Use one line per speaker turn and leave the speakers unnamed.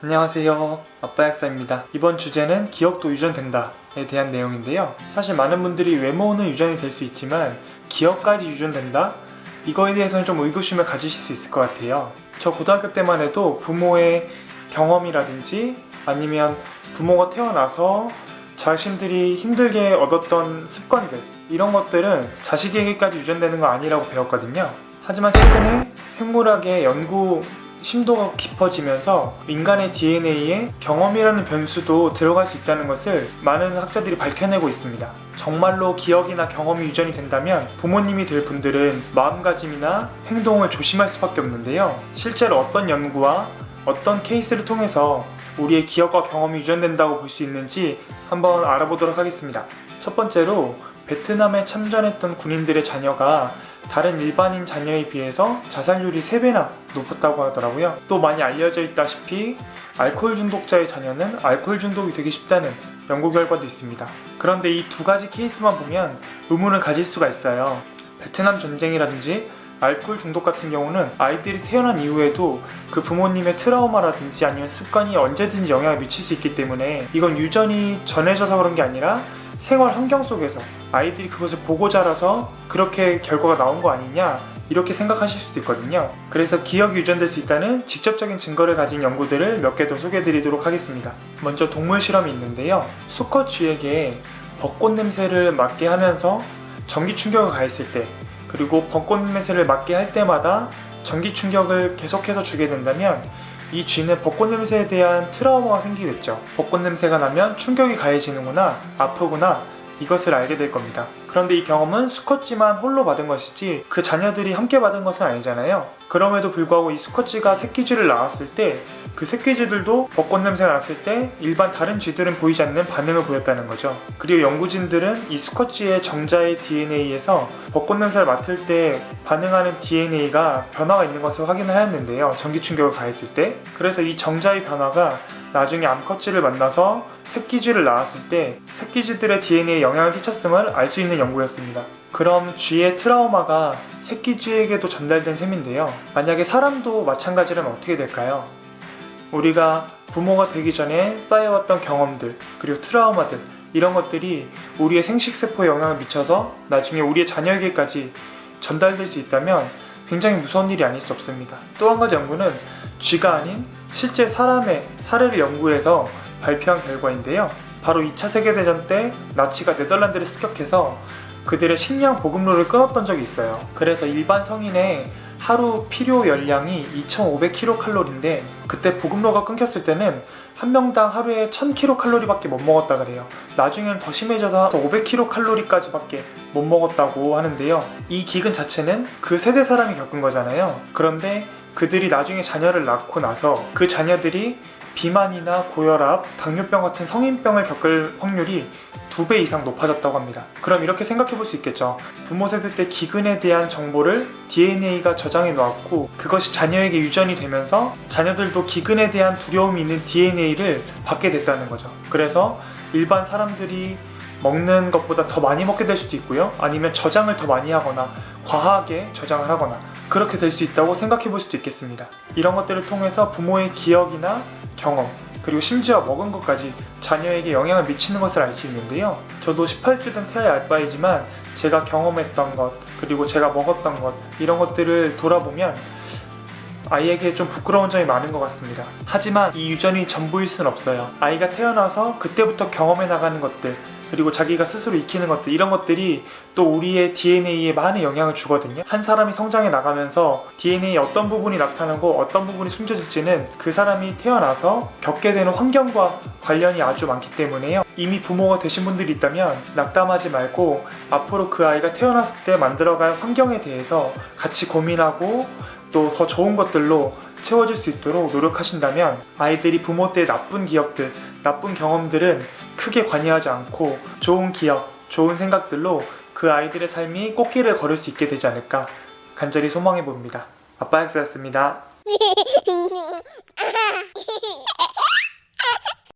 안녕하세요, 아빠 약사입니다. 이번 주제는 기억도 유전된다에 대한 내용인데요. 사실 많은 분들이 외모는 유전이 될 수 있지만 기억까지 유전된다? 이거에 대해서는 좀 의구심을 가지실 수 있을 것 같아요. 저 고등학교 때만 해도 부모의 경험이라든지 아니면 부모가 태어나서 자신들이 힘들게 얻었던 습관들, 이런 것들은 자식에게까지 유전되는 거 아니라고 배웠거든요. 하지만 최근에 생물학의 연구 심도가 깊어지면서 인간의 DNA에 경험이라는 변수도 들어갈 수 있다는 것을 많은 학자들이 밝혀내고 있습니다. 정말로 기억이나 경험이 유전이 된다면 부모님이 될 분들은 마음가짐이나 행동을 조심할 수밖에 없는데요. 실제로 어떤 연구와 어떤 케이스를 통해서 우리의 기억과 경험이 유전된다고 볼 수 있는지 한번 알아보도록 하겠습니다. 첫 번째로 베트남에 참전했던 군인들의 자녀가 다른 일반인 자녀에 비해서 자살률이 3배나 높았다고 하더라고요. 또 많이 알려져 있다시피 알코올 중독자의 자녀는 알코올 중독이 되기 쉽다는 연구 결과도 있습니다. 그런데 이 두 가지 케이스만 보면 의문을 가질 수가 있어요. 베트남 전쟁이라든지 알코올 중독 같은 경우는 아이들이 태어난 이후에도 그 부모님의 트라우마라든지 아니면 습관이 언제든지 영향을 미칠 수 있기 때문에 이건 유전이 전해져서 그런 게 아니라 생활 환경 속에서 아이들이 그것을 보고 자라서 그렇게 결과가 나온 거 아니냐, 이렇게 생각하실 수도 있거든요. 그래서 기억이 유전될 수 있다는 직접적인 증거를 가진 연구들을 몇 개 더 소개해드리도록 하겠습니다. 먼저 동물 실험이 있는데요. 수컷 쥐에게 벚꽃 냄새를 맡게 하면서 전기 충격을 가했을 때, 그리고 벚꽃 냄새를 맡게 할 때마다 전기 충격을 계속해서 주게 된다면 이 쥐는 벚꽃 냄새에 대한 트라우마가 생기겠죠. 벚꽃 냄새가 나면 충격이 가해지는구나, 아프구나, 이것을 알게 될 겁니다. 그런데 이 경험은 수컷쥐만 홀로 받은 것이지 그 자녀들이 함께 받은 것은 아니잖아요. 그럼에도 불구하고 이 수컷쥐가 새끼쥐를 낳았을 때 그 새끼쥐들도 벚꽃 냄새가 났을 때 일반 다른 쥐들은 보이지 않는 반응을 보였다는 거죠. 그리고 연구진들은 이 수컷쥐의 정자의 DNA에서 벚꽃 냄새를 맡을 때 반응하는 DNA가 변화가 있는 것을 확인을 하였는데요. 전기 충격을 가했을 때. 그래서 이 정자의 변화가 나중에 암컷쥐를 만나서 새끼쥐를 낳았을 때 새끼쥐들의 DNA에 영향을 끼쳤음을 알 수 있는 연구였습니다. 그럼 쥐의 트라우마가 새끼쥐에게도 전달된 셈인데요. 만약에 사람도 마찬가지라면 어떻게 될까요? 우리가 부모가 되기 전에 쌓여왔던 경험들, 그리고 트라우마들, 이런 것들이 우리의 생식세포에 영향을 미쳐서 나중에 우리의 자녀에게까지 전달될 수 있다면 굉장히 무서운 일이 아닐 수 없습니다. 또 한 가지 연구는 쥐가 아닌 실제 사람의 사례를 연구해서 발표한 결과인데요. 바로 2차 세계대전 때 나치가 네덜란드를 습격해서 그들의 식량 보급로를 끊었던 적이 있어요. 그래서 일반 성인의 하루 필요 열량이 2,500kcal인데 그때 보급로가 끊겼을 때는 한 명당 하루에 1000kcal 밖에 못 먹었다 그래요. 나중에는 더 심해져서 500kcal까지 밖에 못 먹었다고 하는데요. 이 기근 자체는 그 세대 사람이 겪은 거잖아요. 그런데 그들이 나중에 자녀를 낳고 나서 그 자녀들이 비만이나 고혈압, 당뇨병 같은 성인병을 겪을 확률이 2배 이상 높아졌다고 합니다. 그럼 이렇게 생각해 볼 수 있겠죠. 부모 세대 때 기근에 대한 정보를 DNA가 저장해 놓았고 그것이 자녀에게 유전이 되면서 자녀들도 기근에 대한 두려움이 있는 DNA를 받게 됐다는 거죠. 그래서 일반 사람들이 먹는 것보다 더 많이 먹게 될 수도 있고요. 아니면 저장을 더 많이 하거나 과하게 저장을 하거나 그렇게 될 수 있다고 생각해 볼 수도 있겠습니다. 이런 것들을 통해서 부모의 기억이나 경험, 그리고 심지어 먹은 것까지 자녀에게 영향을 미치는 것을 알 수 있는데요. 저도 18주 된 태아의 아빠이지만 제가 경험했던 것, 그리고 제가 먹었던 것, 이런 것들을 돌아보면 아이에게 좀 부끄러운 점이 많은 것 같습니다. 하지만 이 유전이 전부일 순 없어요. 아이가 태어나서 그때부터 경험해 나가는 것들, 그리고 자기가 스스로 익히는 것들, 이런 것들이 또 우리의 DNA에 많은 영향을 주거든요. 한 사람이 성장해 나가면서 DNA의 어떤 부분이 나타나고 어떤 부분이 숨겨질지는 그 사람이 태어나서 겪게 되는 환경과 관련이 아주 많기 때문에요. 이미 부모가 되신 분들이 있다면 낙담하지 말고 앞으로 그 아이가 태어났을 때 만들어갈 환경에 대해서 같이 고민하고 또 더 좋은 것들로 채워질 수 있도록 노력하신다면 아이들이 부모 때의 나쁜 기억들, 나쁜 경험들은 크게 관여하지 않고 좋은 기억, 좋은 생각들로 그 아이들의 삶이 꽃길을 걸을 수 있게 되지 않을까 간절히 소망해 봅니다. 아빠 약사였습니다.